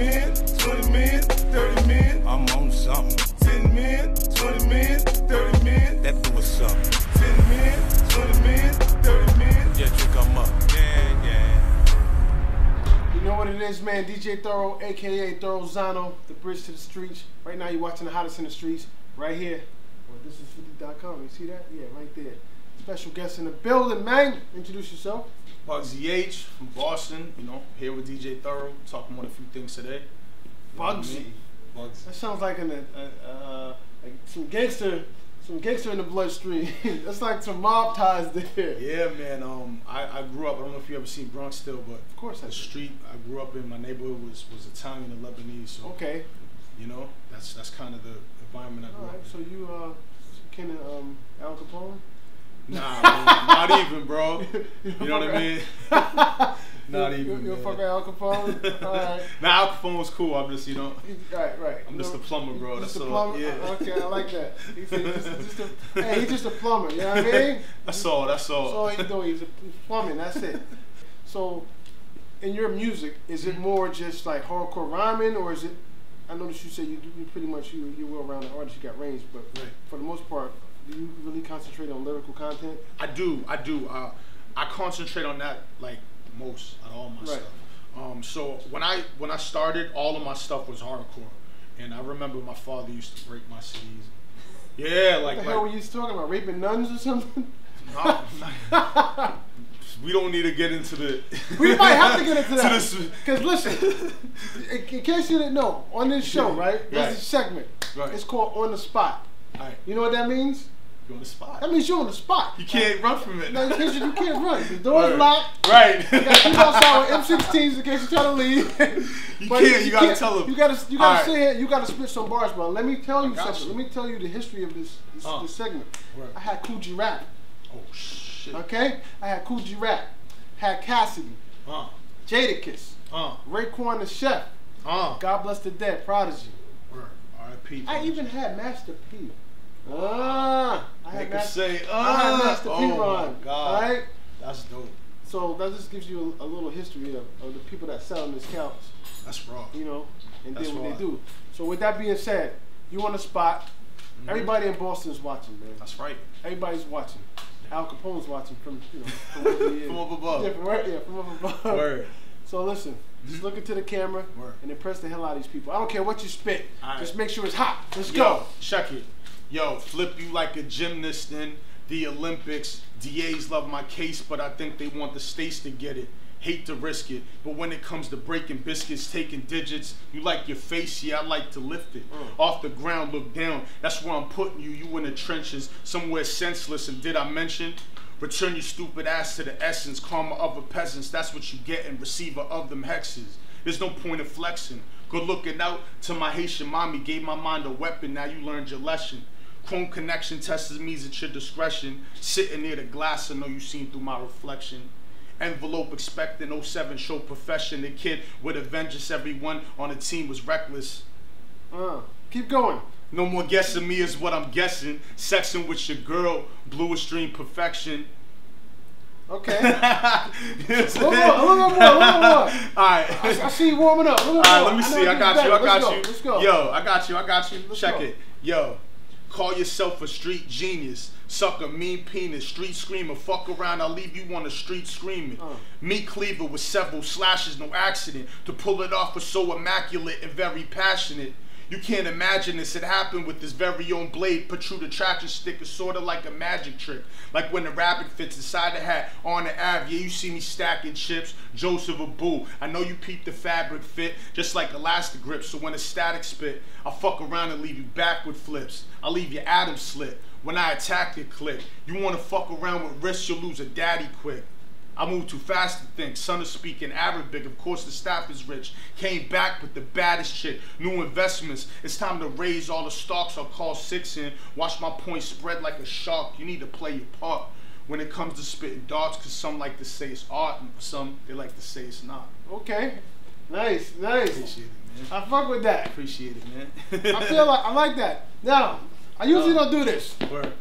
men, 20 men, 30 men. I'm on something. 10 men, 20 men, 30 men. That do what's up. 10 men, 20 men, 30 men. Just drink 'em up. Yeah, yeah. You know what it is, man. DJ Thorough, aka Thorough Zano, the bridge to the streets. Right now, you're watching the hottest in the streets, right here. Well, this is 50.com. You see that? Yeah, right there. Special guest in the building, man. Introduce yourself. Bugsy H from Boston, you know, here with DJ Thorough, talking about a few things today. Bugsy. Bugsy. That sounds like like some gangster in the bloodstream. That's like some mob ties there. Yeah, man. I grew up. I don't know if you ever seen Bronx still, but of course, the street I grew up in, my neighborhood was Italian and Lebanese. So okay, you know, that's kind of the environment I grew up in. So you kind of Al Capone? Nah, man, not even, bro. You know what I mean? Not even. You'll fuck Al Capone? All right. Nah, Al Capone was cool. I'm just, you know. Right. I'm just a plumber, bro. Just that's a plumber? Yeah. Okay, I like that. He's just a plumber. You know what I mean? That's all. That's all. That's all he's doing. He's plumbing. That's it. So, in your music, is it more just like hardcore rhyming, or is it? I noticed you said you pretty much you're well-rounded artist. You got range, but for the most part, do you really concentrate on lyrical content? I do. I concentrate on that like most out of all my stuff. So when I started, all of my stuff was hardcore, and I remember my father used to break my CDs. Yeah, like what the hell were you talking about? Raping nuns or something? No, we don't need to get into the. We might have to get into that. Because listen, in case you didn't know, on this show, right? There's a segment. Right. It's called On the Spot. Right. You know what that means? You're on the spot. That means you're on the spot. You can't run from it. No, you can't run. The door's locked. Right. You got to keep outside with M16s in case you try to leave. You can't. You gotta tell them. You gotta sit here. You gotta spit some bars, bro. Let me tell you something. Let me tell you the history of this segment. Right. I had Coogee Rap. Oh shit. Okay. I had Coogee Rap. Had Cassidy. Jadakiss. Raekwon the Chef. God Bless the Dead. Prodigy. R.I.P. I even had Master P. I had Master P. Oh my God. Right? That's dope. So that just gives you a little history of the people that sell in this couch. That's raw. You know, and did what they do. So with that being said, you on the spot. Everybody in Boston is watching, man. That's right. Everybody's watching. Al Capone's watching from from where he is. From up above. Yeah, from up above. Word. So listen, just look into the camera and impress the hell out of these people. I don't care what you spit. Just make sure it's hot. Let's go. Check it. Yo, flip you like a gymnast in the Olympics. DAs love my case, but I think they want the states to get it. Hate to risk it, but when it comes to breaking biscuits, taking digits, you like your face, yeah, I like to lift it. Off the ground, look down, that's where I'm putting you. You in the trenches, somewhere senseless, and did I mention? Return your stupid ass to the essence, karma of a peasants, that's what you get, and receiver of them hexes. There's no point in flexing. Good looking out to my Haitian mommy, gave my mind a weapon, now you learned your lesson. Chrome connection tests me at your discretion. Sitting near the glass, I know you seen through my reflection. Envelope expecting 07 show profession. The kid with a vengeance, everyone on the team was reckless. Keep going. No more guessing me is what I'm guessing. Sexing with your girl, blue extreme perfection. Okay. a little more. Alright. I see you warming up. Alright, let me see. I got you. Let's go. Yo, I got you. Check it. Yo, call yourself a street genius. Sucker, mean penis, street screamer. Fuck around, I'll leave you on the street screaming. Meat cleaver with several slashes, no accident. To pull it off was so immaculate and very passionate. You can't imagine this, it happened with this very own blade. Protrude a traction stick is sorta like a magic trick. Like when the rabbit fits inside the hat on the Ave. Yeah, you see me stacking chips, Joseph Abu. I know you peep the fabric fit, just like elastic grip. So when a static spit, I'll fuck around and leave you backward flips. I'll leave your atom slit. When I attack it, click. You wanna fuck around with wrists, you'll lose a daddy quick. I move too fast to think. Son is speaking Arabic. Of course the staff is rich. Came back with the baddest chick. New investments. It's time to raise all the stocks. I'll call 6 in. Watch my points spread like a shark. You need to play your part when it comes to spitting darts, because some like to say it's art and some they like to say it's not. Okay. Nice. Appreciate it, man. I fuck with that. Appreciate it, man. I feel like I like that. Now, I usually don't do this. Word.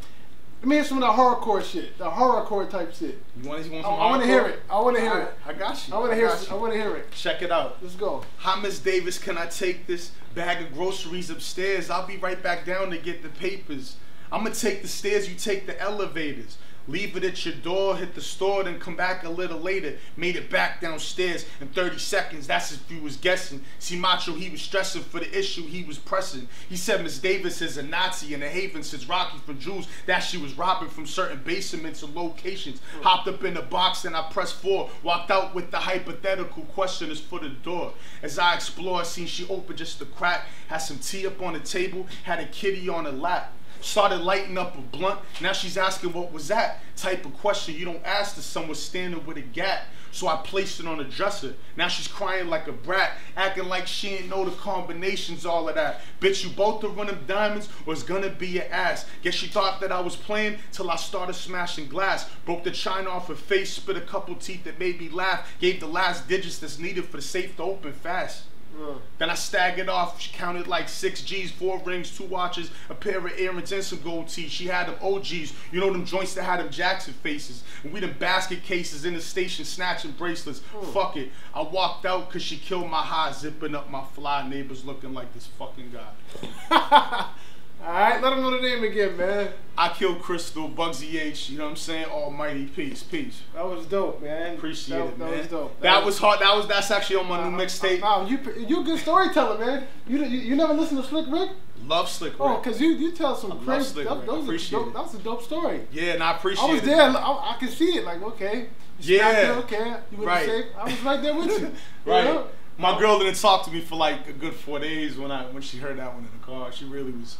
Let me hear some of that hardcore shit, the horrorcore type shit. You want some I want to hear it. I want to hear it. I got you. I want to hear. I want to hear it. Check it out. Let's go. Hi, Miss Davis. Can I take this bag of groceries upstairs? I'll be right back down to get the papers. I'm gonna take the stairs. You take the elevators. Leave it at your door, hit the store, then come back a little later. Made it back downstairs in 30 seconds. That's if you was guessing. See, Macho, he was stressing for the issue he was pressing. He said Miss Davis is a Nazi and a haven since Rocky for Jews that she was robbing from certain basements or locations. Hopped up in the box and I pressed 4. Walked out with the hypothetical question is for the door. As I explored, seen she opened just a crack. Had some tea up on the table, had a kitty on her lap. Started lighting up a blunt. Now she's asking what was that? Type of question you don't ask to someone standing with a gat. So I placed it on the dresser. Now she's crying like a brat, acting like she ain't know the combinations, all of that. Bitch, you both to run them diamonds or it's gonna be your ass. Guess she thought that I was playing till I started smashing glass. Broke the china off her face, spit a couple teeth that made me laugh. Gave the last digits that's needed for the safe to open fast. Then I staggered off. She counted like 6 G's, 4 rings, 2 watches, a pair of earrings, and some gold teeth. She had them OGs, you know them joints that had them Jackson faces. And we them basket cases in the station snatching bracelets. Fuck it. I walked out cause she killed my high, zipping up my fly neighbors looking like this fucking guy. Alright, let him know the name again, man. I killed Crystal, Bugsy H, you know what I'm saying? Almighty, peace, peace. That was dope, man. Appreciate it, man. That was dope. That was hard. That's actually on my new mixtape. Nah, you a good storyteller, man. You never listen to Slick Rick? Love Slick Rick. Oh, cause you tell some crazy stuff. That's a dope story. Yeah, and I appreciate it. I was there. I can see it. Like, okay. Yeah. Okay. You would right. Safe. I was right there with you. Right. You know? My girl didn't talk to me for like a good 4 days when she heard that one in the car. She really was.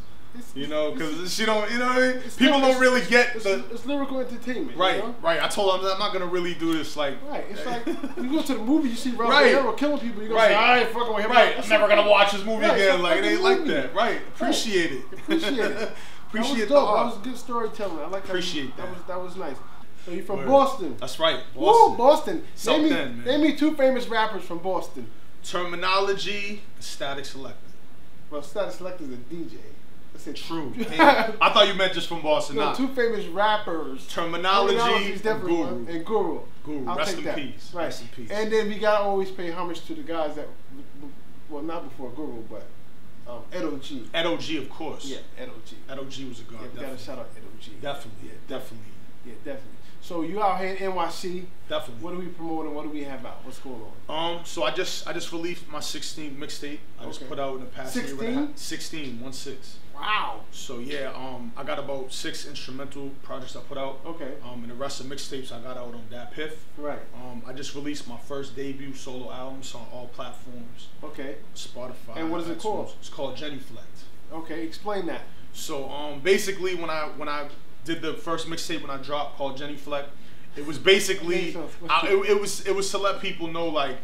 You know, because she don't, you know what I mean? People don't really get it's lyrical entertainment. Right, you know? right. I told them I'm not going to really do this like... Right, it's like, you go to the movie, you see Robert De Niro killing people, you go say, I ain't fucking with him. Right, I'm never going to watch this movie again. Like, it ain't like that. Right, appreciate it. Appreciate it. Appreciate that was good storytelling. I like that. Appreciate that. That was nice. So you're from Boston. That's right, Boston. Woo, Boston. Name me 2 famous rappers from Boston. Terminology, Static Selector. Well, Static Selector is a DJ. True. I thought you meant just from Boston. No, 2 famous rappers. Terminology, Guru. And Guru. Guru. Rest in peace. Right. Rest in peace. And then we gotta always pay homage to the guys that, well, not before Guru, but Ed O.G. Ed O.G. of course. Yeah, Ed O.G. Ed O.G. was a god. Yeah, we gotta shout out Ed O.G. Definitely. Yeah, definitely. Yeah, definitely. So you out here in NYC. Definitely. What are we promoting? What do we have out? What's going on? So I just released my 16th mixtape. I just put out in the past 16? 16, 16. Wow. So yeah, I got about 6 instrumental projects I put out. Okay. And the rest of mixtapes I got out on Dat Piff. Right. I just released my first debut solo album. It's on all platforms. Okay. Spotify. And what is it called? It's called Genuflect. Okay, explain that. So basically when I did the first mixtape when I dropped called Genuflect, it was basically it was to let people know like,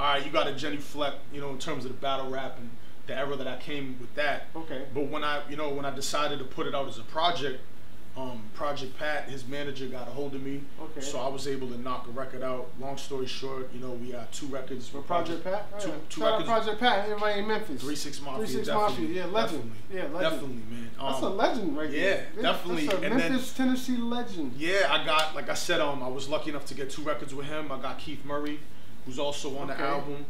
all right, you got to genuflect, you know, in terms of the battle rap and the era that I came with that. Okay. But when I decided to put it out as a project, Project Pat, his manager, got a hold of me. Okay. So I was able to knock a record out. Long story short, you know, we got 2 records. For Project Pat? Two Shout records. out Project Pat, everybody in Memphis. 3-6 Mafia. 3-6 Mafia, yeah, legend. Definitely. Yeah, legend. Definitely, man. That's a legend right there. Yeah, definitely. That's a Memphis, Tennessee legend. Yeah, I got, like I said, I was lucky enough to get 2 records with him. I got Keith Murray, who's also on the album.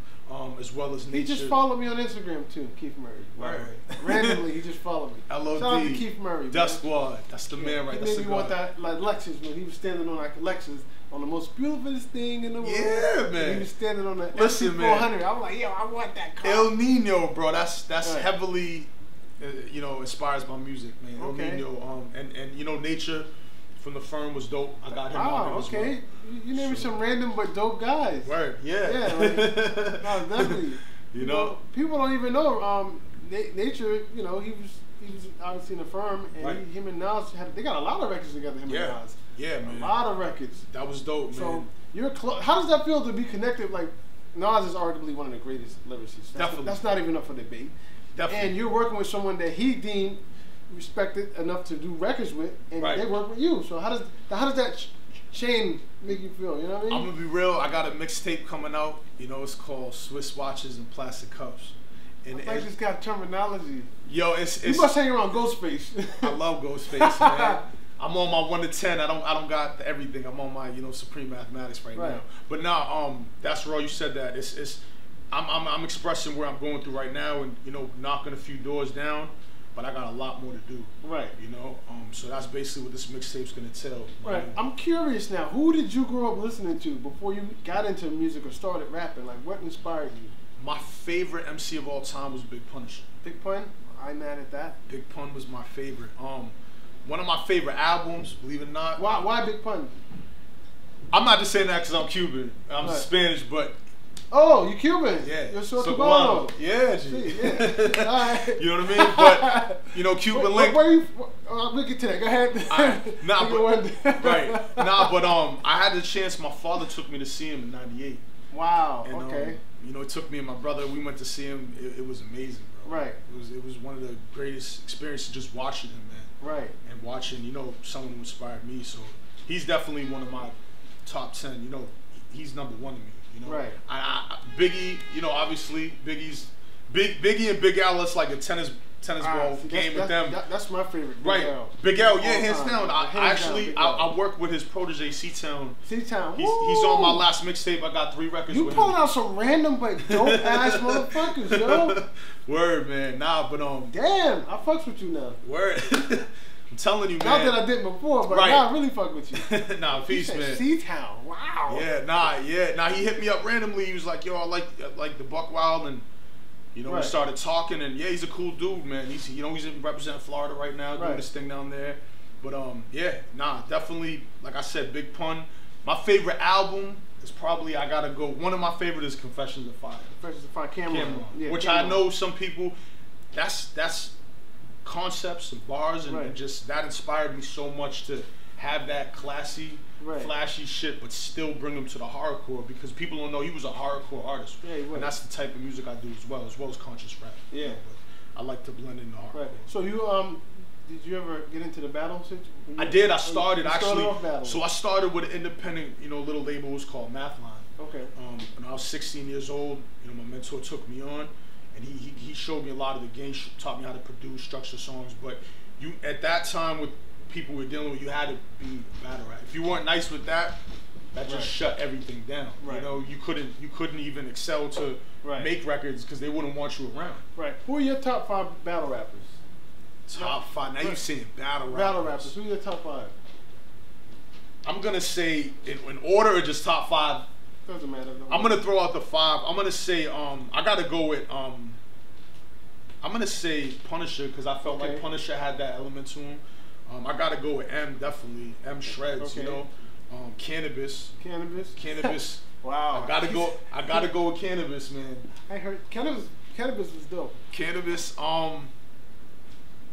As well as Nature. He just followed me on Instagram too, Keith Murray. Right. Randomly, he just followed me. LOD. Shout out to Keith Murray. Death Squad. That's the man right there. He made me want that, like Lexus, when he was standing on like Lexus on the most beautiful thing in the world. Yeah, man. And he was standing on the MC400. I was like, yo, I want that car. El Nino, bro. That's right. Heavily, you know, inspires my music, man. Okay. El Nino. And you know, Nature from the Firm was dope. I got him on there as well. You named me some random but dope guys. Right. Yeah. Yeah. Like, no, definitely. You know, people don't even know. Nature, you know, he was obviously in the Firm, and him and Nas they got a lot of records together. Him and Nas. Yeah, man. A lot of records. That was dope, man. So how does that feel to be connected? Like Nas is arguably one of the greatest lyricists. Definitely. That's not even up for debate. Definitely. And you're working with someone that he deemed respected enough to do records with, and they work with you. So how does that chain make you feel? You know what I mean? I'm gonna be real. I got a mixtape coming out. You know, it's called Swiss Watches and Plastic Cups. And I just got terminology. Yo, it's you must hang around Ghostface. I love Ghostface, man. I'm on my 1 to 10. I don't got everything. I'm on my supreme mathematics right now. But now that's raw. You said that I'm expressing where I'm going through right now, and knocking a few doors down. But I got a lot more to do. Right. So that's basically what this mixtape's gonna tell. Right. I'm curious now. Who did you grow up listening to before you got into music or started rapping? Like, what inspired you? My favorite MC of all time was Big Punisher. Big Pun? I'm mad at that. Big Pun was my favorite. One of my favorite albums, believe it or not. Why Big Pun? I'm not just saying that because I'm Cuban. I'm Spanish, but. Oh, you Cuban? Yeah. You're so Cubano. Yeah, G. Yeah. All right. You know what I mean? But Cuban link. Where you? We'll get to that. Go ahead. I had the chance. My father took me to see him in '98. Wow. And, okay. He took me and my brother. We went to see him. It was amazing, bro. Right. It was one of the greatest experiences just watching him, man. Right. And watching someone who inspired me. So he's definitely one of my top 10. He's number one to me. Right. Biggie, obviously Biggie and Big Al. It's like a tennis ball game with them. That's my favorite. Big Al. Big Al, yeah, hands down. I work with his protege, C-Town. C-Town. He's on my last mixtape. I got 3 records. You pulling out some random but dope ass motherfuckers, yo. Word, man. Nah, but damn, I fucks with you now. Word. I'm telling you, man. Not that I didn't before, but now I really fuck with you. Nah, peace, man. C-Town, wow. Yeah, nah. He hit me up randomly. He was like, "Yo, I like the Buck Wild," and we started talking. And yeah, he's a cool dude, man. He's representing Florida right now, doing this thing down there. But definitely, like I said, Big Pun. My favorite album is probably I gotta go. One of my favorite is Confessions of Fire. Confessions of Fire, Cameron. Yeah, which I know some people. That's concepts and bars and just that inspired me so much to have that classy, flashy shit, but still bring him to the hardcore because people don't know he was a hardcore artist. Yeah, he was. And that's the type of music I do as well as conscious rap. Yeah, but I like to blend in the hardcore. Right. So you did you ever get into the battle situation? I did. I started actually. So I started with an independent, little label. It was called Mathline. Okay. When I was 16 years old, my mentor took me on. And he showed me a lot of the game, taught me how to produce, structure songs. But you at that time with people we were dealing with, you had to be battle rap. If you weren't nice with that, that just shut everything down. Right. You couldn't even excel to make records because they wouldn't want you around. Right. Who are your top 5 battle rappers? Top 5. Now you're saying battle rappers. Battle rappers. Who are your top 5? I'm gonna say in order or just top 5. Doesn't matter. I'm gonna throw out the 5. I'm gonna say I gotta go with I'm gonna say Punisher because I felt like Punisher had that element to him. I gotta go with M, definitely. M Shreds, Cannabis. Cannabis. Wow. I gotta go with Cannabis, man. I heard Cannabis is dope. Cannabis,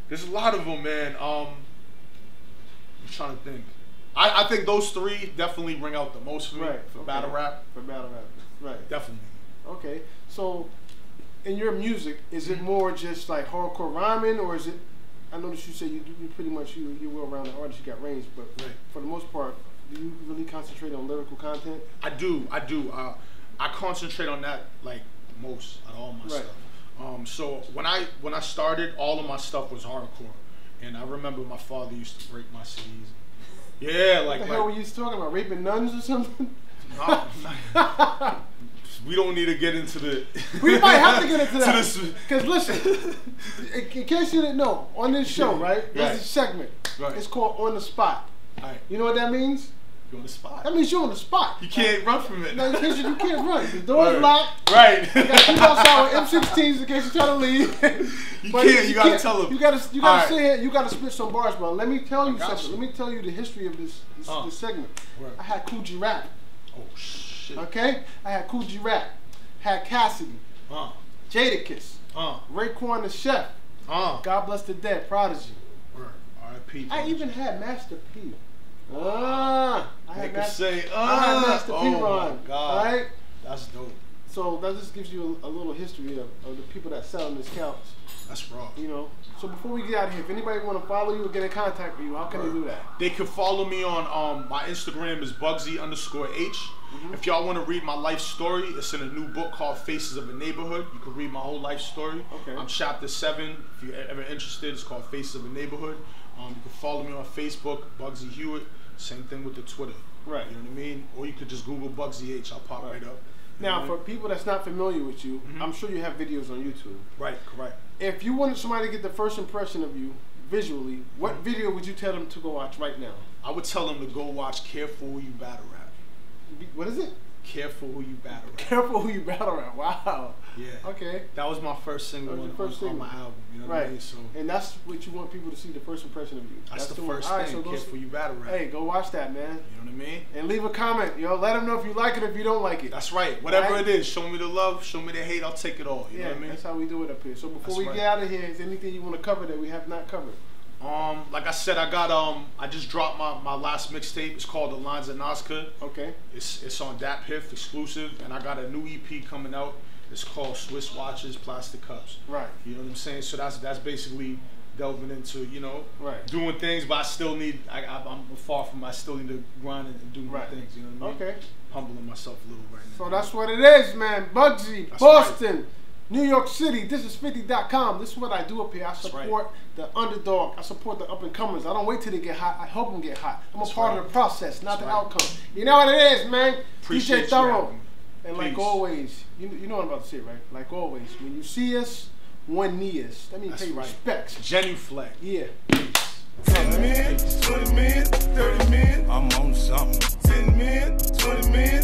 there's a lot of them, man. I'm trying to think. I think those 3 definitely ring out the most for me for battle rap. For battle rap, right? Definitely. Okay, so in your music, is it more just like hardcore rhyming, or is it? I noticed you say you pretty much you're well-rounded artist. You got range, but for the most part, do you really concentrate on lyrical content? I do. I concentrate on that like most of all my stuff. So when I started, all of my stuff was hardcore, and I remember my father used to break my CDs. Yeah, like what the hell were you talking about? Raping nuns or something? No. We don't need to get into the. We might have to get into that. Because listen, in case you didn't know, on this show, there's a segment. It's called On the Spot. You know what that means? You're on the spot. That means you're on the spot. You can't run from it. No, you can't run. The door's locked. Right. You got people outside with M16s in case you try to leave. You can't. You gotta tell them. You gotta sit here. You gotta spit some bars, bro. Let me tell you something. Let me tell you the history of this segment. I had Coogee Rap. Oh shit. Okay. I had Coogee Rap. Had Cassidy. Jadakiss. Raekwon the Chef. God Bless the Dead. Prodigy. R.I.P. I even had Master P. I had Master P. Oh my God. Right? That's dope. So that just gives you a little history of the people that sat on this couch. That's raw. So before we get out of here, if anybody want to follow you or get in contact with you, how can they do that? They can follow me on my Instagram is Bugsy_H. If y'all want to read my life story, it's in a new book called Faces of a Neighborhood. You can read my whole life story. I'm chapter 7. If you're ever interested, it's called Faces of a Neighborhood. You can follow me on Facebook, Bugsy Hewitt. Same thing with the Twitter. Right. You know what I mean? Or you could just Google Bugsy H. I'll pop right up. Now, for people that's not familiar with you, I'm sure you have videos on YouTube. Right, correct. If you wanted somebody to get the first impression of you visually, what video would you tell them to go watch right now? I would tell them to go watch Careful Who You Battle Rap. What is it? Careful Who You Battle Rap. Careful Who You Battle Rap. Wow. Yeah. Okay. That was my first single on my album. You know what I mean? So, and that's what you want people to see, the first impression of you. That's the first thing. So Careful Who You Battle Rap. Hey, go watch that, man. You know what I mean? And leave a comment. Yo, let them know if you like it or if you don't like it. That's right. Whatever it is, show me the love, show me the hate, I'll take it all. You know what I mean? That's how we do it up here. So before we get out of here, is there anything you want to cover that we have not covered? Like I said, I just dropped my last mixtape. It's called The Lines of Nazca. Okay. It's on Dap Hiff exclusive, and I got a new EP coming out. It's called Swiss Watches, Plastic Cups. Right. You know what I'm saying? So that's basically delving into, you know, doing things, but I still need. I'm far from. I still need to grind and do more things. You know what I mean? Okay. Humbling myself a little right now. So that's what it is, man. Bugsy, that's Boston. Right. New York City, this is 50.com. This is what I do up here. I support the underdog. I support the up-and-comers. I don't wait till they get hot. I help them get hot. I'm a part of the process, not the outcome. You know what it is, man? Appreciate DJ Thorough. And Peace. like always, you know what I'm about to say, right? Like always, when you see us, one knee us. That means pay respects. Genuflect. Yeah. 10 men, 20 men, 30 men. I'm on something. 10 men, 20 men.